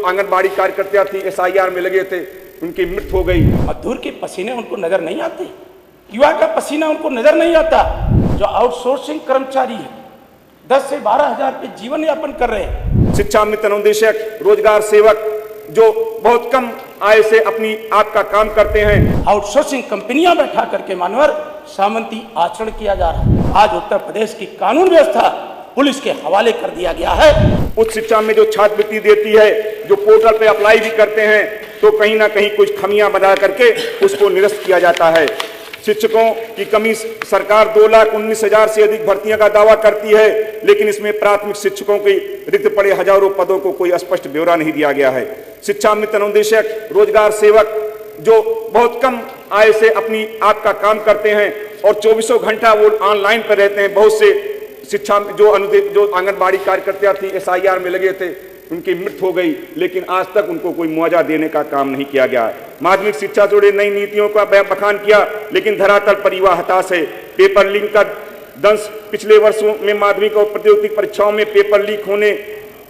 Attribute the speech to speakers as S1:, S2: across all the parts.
S1: आंगनबाड़ी कार्यकर्ता थी, SIR में लगे थे, उनकी मृत्यु हो गई।
S2: मजदूर के पसीने उनको नजर नहीं आते, युवा का पसीना उनको नजर नहीं आता, जो आउटसोर्सिंग कर्मचारी है 10 से 12 हजार पे जीवन यापन कर रहे हैं।
S1: शिक्षा मित्र अनुदेशक, रोजगार सेवक जो बहुत कम आय से अपनी आप का काम करते हैं,
S2: आउटसोर्सिंग कंपनियां बैठा करके मानवर सामंती आचरण किया जा रहा है। आज उत्तर प्रदेश की कानून व्यवस्था पुलिस के हवाले कर दिया गया है।
S1: उच्च शिक्षा में जो छात्रवृत्ति देती है, जो पोर्टल पे अप्लाई भी करते हैं, तो कहीं ना कहीं कुछ खमियां बना करके उसको निरस्त किया जाता है। शिक्षकों की कमी, सरकार 2,19,000 से अधिक भर्तियों का दावा करती है, लेकिन इसमें प्राथमिक शिक्षकों के रिक्त पड़े हजारों पदों को कोई स्पष्ट ब्यौरा नहीं दिया गया है। शिक्षा मित्र अनुदेशक, रोजगार सेवक जो बहुत कम आय से अपनी आप का काम करते हैं और 24 घंटा वो ऑनलाइन पर रहते हैं। बहुत से शिक्षा जो आंगनबाड़ी कार्यकर्ता थी, SIR में लगे थे, उनकी मृत्यु हो गई, लेकिन आज तक उनको कोई मुआवजा देने का काम नहीं किया गया। माध्यमिक शिक्षा जोड़े नई नीतियों का बखान किया, लेकिन धरातल पर युवा हताश है। पेपर लीक का दंश, पिछले वर्षों में माध्यमिक और प्रतियोगिता परीक्षाओं में पेपर लीक होने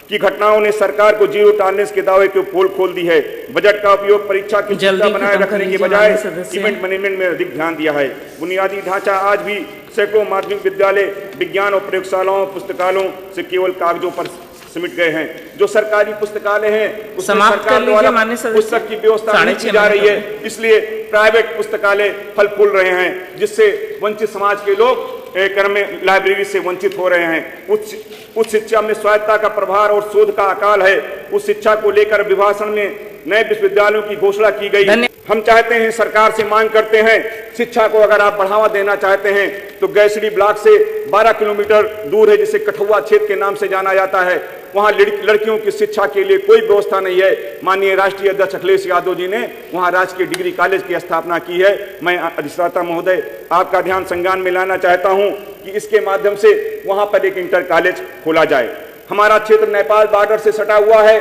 S1: की घटनाओं ने सरकार को जीरो टॉलरेंस के दावे की पोल खोल दी है। बजट का उपयोग परीक्षा की चिंता बनाए रखने के बजाय इवेंट मैनेजमेंट में अधिक ध्यान दिया है। बुनियादी ढांचा आज भी सैकड़ों माध्यमिक विद्यालय विज्ञान और प्रयोगशालाओं, पुस्तकालयों से केवल कागजों पर सिमट गए हैं। जो सरकारी पुस्तकालय हैं, उसमें सरकार द्वारा पुस्तक की व्यवस्था नहीं की जा रही है, इसलिए प्राइवेट पुस्तकालय फल फूल रहे हैं, जिससे वंचित समाज के लोग क्रम में लाइब्रेरी से वंचित हो रहे हैं। उच्च शिक्षा में स्वायत्तता का प्रभार और शोध का अकाल है। उस शिक्षा को लेकर अभिभाषण में नए विश्वविद्यालयों की घोषणा की गई। हम चाहते हैं, सरकार से मांग करते हैं, शिक्षा को अगर आप बढ़ावा देना चाहते हैं तो गैसड़ी ब्लॉक से 12 किलोमीटर दूर है, जिसे कठुआ क्षेत्र के नाम से जाना जाता है, वहाँ लड़कियों की शिक्षा के लिए कोई व्यवस्था नहीं है। माननीय राष्ट्रीय अध्यक्ष अखिलेश यादव जी ने वहाँ राजकीय डिग्री कॉलेज की स्थापना की है। मैं अधिष्ठाता महोदय आपका ध्यान संज्ञान में लाना चाहता हूँ कि इसके माध्यम से वहाँ पर एक इंटर कॉलेज खोला जाए। हमारा क्षेत्र नेपाल बॉर्डर से सटा हुआ है,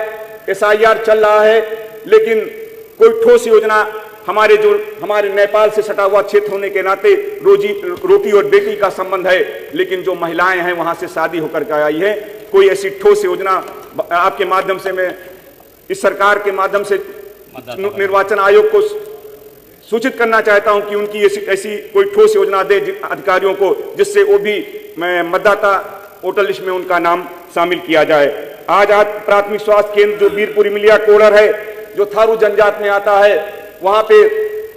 S1: SIR चल रहा है, लेकिन कोई ठोस योजना हमारे नेपाल से सटा हुआ क्षेत्र होने के नाते रोटी और बेटी का संबंध है, लेकिन जो महिलाएं हैं वहां से शादी होकर के आई है, कोई ऐसी ठोस योजना आपके माध्यम से मैं इस सरकार के माध्यम से निर्वाचन आयोग को सूचित करना चाहता हूं कि उनकी ऐसी कोई ठोस योजना दे अधिकारियों को, जिससे वो भी मतदाता वोटर लिस्ट में उनका नाम शामिल किया जाए। आज प्राथमिक स्वास्थ्य केंद्र जो वीरपुर मिलिया कोड़र है, जो थारू जनजात में आता है, वहाँ पे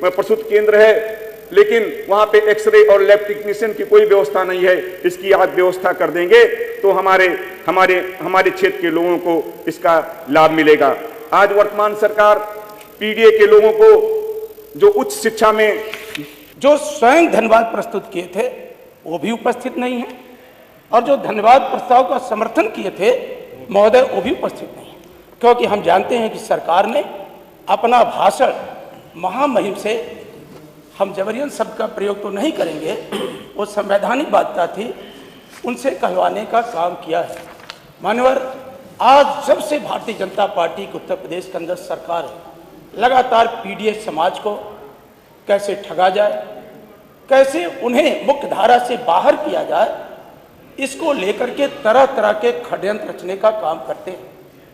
S1: प्रसूति केंद्र है, लेकिन वहाँ पे एक्सरे और लैब टेक्नीशियन की कोई व्यवस्था नहीं है। इसकी आज व्यवस्था कर देंगे तो हमारे क्षेत्र के लोगों को इसका लाभ मिलेगा। आज वर्तमान सरकार PDA के लोगों को जो उच्च शिक्षा में
S2: जो स्वयं धन्यवाद प्रस्तुत किए थे वो भी उपस्थित नहीं है, और जो धन्यवाद प्रस्ताव का समर्थन किए थे महोदय वो भी उपस्थित नहीं है, क्योंकि हम जानते हैं कि सरकार ने अपना भाषण महामहिम से, हम जबरियन शब्द का प्रयोग तो नहीं करेंगे, वो संवैधानिक बाध्यता थी, उनसे कहवाने का काम किया है। मान्यवर, आज जब से भारतीय जनता पार्टी की उत्तर प्रदेश के अंदर सरकार है, लगातार PDA समाज को कैसे ठगा जाए, कैसे उन्हें मुख्य धारा से बाहर किया जाए, इसको लेकर के तरह तरह के षड्यंत्र रचने का काम करते हैं।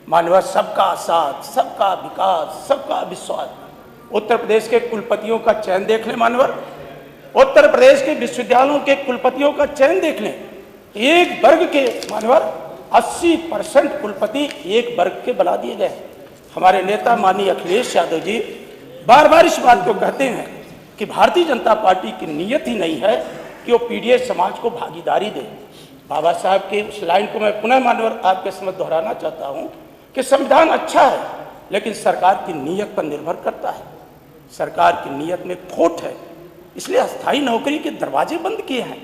S2: मानव, सबका साथ, सबका विकास, सबका विश्वास। उत्तर प्रदेश के कुलपतियों का चयन देख लें मानवर, उत्तर प्रदेश के विश्वविद्यालयों के कुलपतियों का चयन देख लें। एक वर्ग के मानवर 80% कुलपति एक वर्ग के बना दिए गए। हमारे नेता माननीय अखिलेश यादव जी बार बार इस बात को कहते हैं कि भारतीय जनता पार्टी की नीयत ही नहीं है कि वो PDA समाज को भागीदारी दे। बाबा साहब के उस लाइन को मैं पुनः मानवर आपके समक्ष दोहराना चाहता हूँ कि संविधान अच्छा है, लेकिन सरकार की नीयत पर निर्भर करता है। सरकार की नीयत में खोट है, इसलिए अस्थायी नौकरी के दरवाजे बंद किए हैं।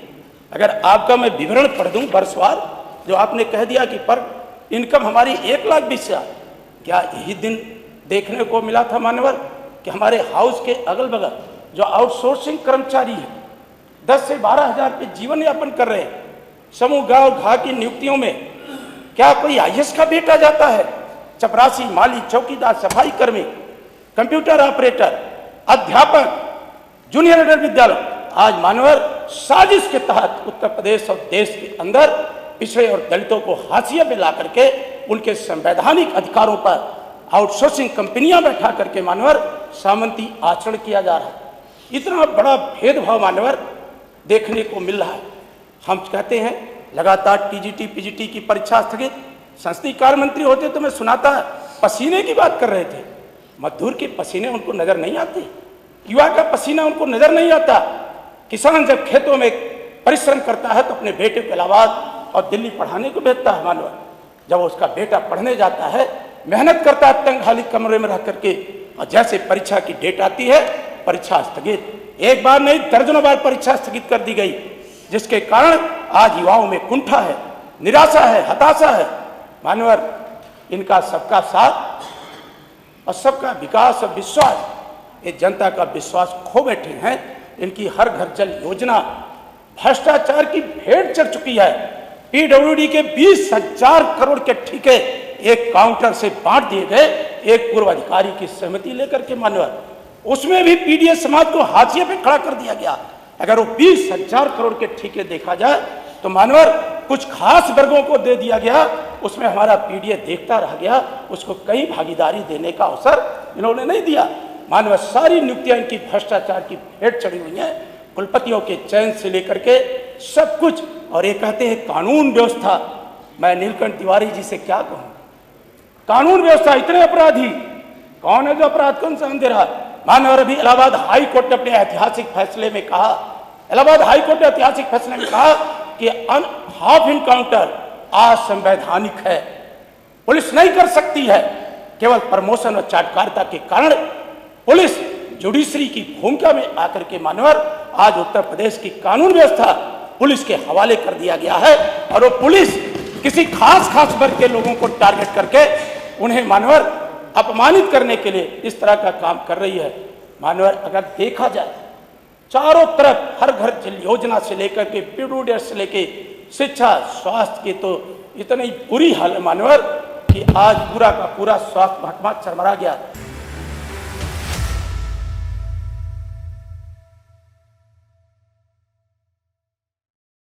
S2: अगर आपका मैं विवरण पढ़ दूं वर्षवार, जो आपने कह दिया कि पर इनकम हमारी 1,20,000, क्या यही दिन देखने को मिला था मानवर कि हमारे हाउस के अगल बगल जो आउटसोर्सिंग कर्मचारी हैं 10 से 12 हजार पे जीवन यापन कर रहे हैं, समूह गांव घा की नियुक्तियों में क्या कोई IAS का बेटा जाता है? चपरासी, माली, चौकीदार, सफाई कर्मी, कंप्यूटर ऑपरेटर, अध्यापक, जूनियर अडल्ट विद्यालय, आज मानवर साजिश के तहत उत्तर प्रदेश और देश के अंदर पिछड़े और दलितों को हाशिए पे ला करके उनके संवैधानिक अधिकारों पर आउटसोर्सिंग कंपनियां बैठा करके मानवर सामंती आचरण किया जा रहा है। इतना बड़ा भेदभाव मानवर देखने को मिल रहा है। हम कहते हैं लगातार टीजीटी पीजीटी की परीक्षा स्थगित। संसदीय कार्य मंत्री होते तो मैं सुनाता पसीने की बात कर रहे थे। मजदूर के पसीने उनको नजर नहीं आते, युवा का पसीना उनको नजर नहीं आता। किसान जब खेतों में परिश्रम करता है तो अपने बेटे को इलाहाबाद और दिल्ली पढ़ाने को भेजता है मानवर। जब उसका बेटा पढ़ने जाता है, मेहनत करता है तंगहाली कमरे में रह करके, और जैसे परीक्षा की डेट आती है परीक्षा स्थगित। एक बार नहीं दर्जनों बार परीक्षा स्थगित कर दी गई, जिसके कारण आज युवाओं में कुंठा है, निराशा है, हताशा है। मानवर इनका सबका साथ और सबका विकास और विश्वास, ये जनता का विश्वास खो बैठे हैं। इनकी हर घर जल योजना भ्रष्टाचार की भेंट चढ़ चुकी है। पीडब्ल्यूडी के 20,000 करोड़ के ठेके एक काउंटर से बांट दिए गए, एक पूर्व अधिकारी की सहमति लेकर के मानवर। उसमें भी पीडीएस समाज को हाशिए पे खड़ा कर दिया गया। अगर वो 20,000 करोड़ के ठेके देखा जाए तो मानवर कुछ खास वर्गों को दे दिया गया, उसमें हमारा पीडीएस देखता रह गया, उसको कई भागीदारी देने का अवसर इन्होंने नहीं दिया। मानवर सारी नियुक्तियां इनकी भ्रष्टाचार की भेंट चढ़ी हुई है, कुलपतियों के चयन से लेकर के सब कुछ। और ये कहते हैं कानून व्यवस्था। मैं नीलकंठ तिवारी जी से क्या कहूं, कानून व्यवस्था इतने अपराधी कौन है जो अपराध को अंजाम दे रहा है। मानवर अभी इलाहाबाद हाई कोर्ट ने अपने ऐतिहासिक फैसले में कहा, इलाहाबाद हाई कोर्ट ने ऐतिहासिक फैसले में कहा कि हाफ इनकाउंटर असंवैधानिक है, पुलिस नहीं कर सकती है। केवल प्रमोशन और चाटकारिता के कारण पुलिस जुडिशरी की भूमिका में आकर के मानवर आज उत्तर प्रदेश की कानून व्यवस्था पुलिस के हवाले कर दिया गया है। और वो पुलिस किसी खास वर्ग के लोगों को टारगेट करके उन्हें मानवर अपमानित करने के लिए इस तरह का काम कर रही है। मानवर अगर देखा जाए चारों तरफ हर घर जल योजना से लेकर के पीडब्ल्यूडी से लेकर शिक्षा स्वास्थ्य की तो इतनी बुरी हाल है मानवर कि आज पूरा का पूरा स्वास्थ्य महकमा चरमरा गया।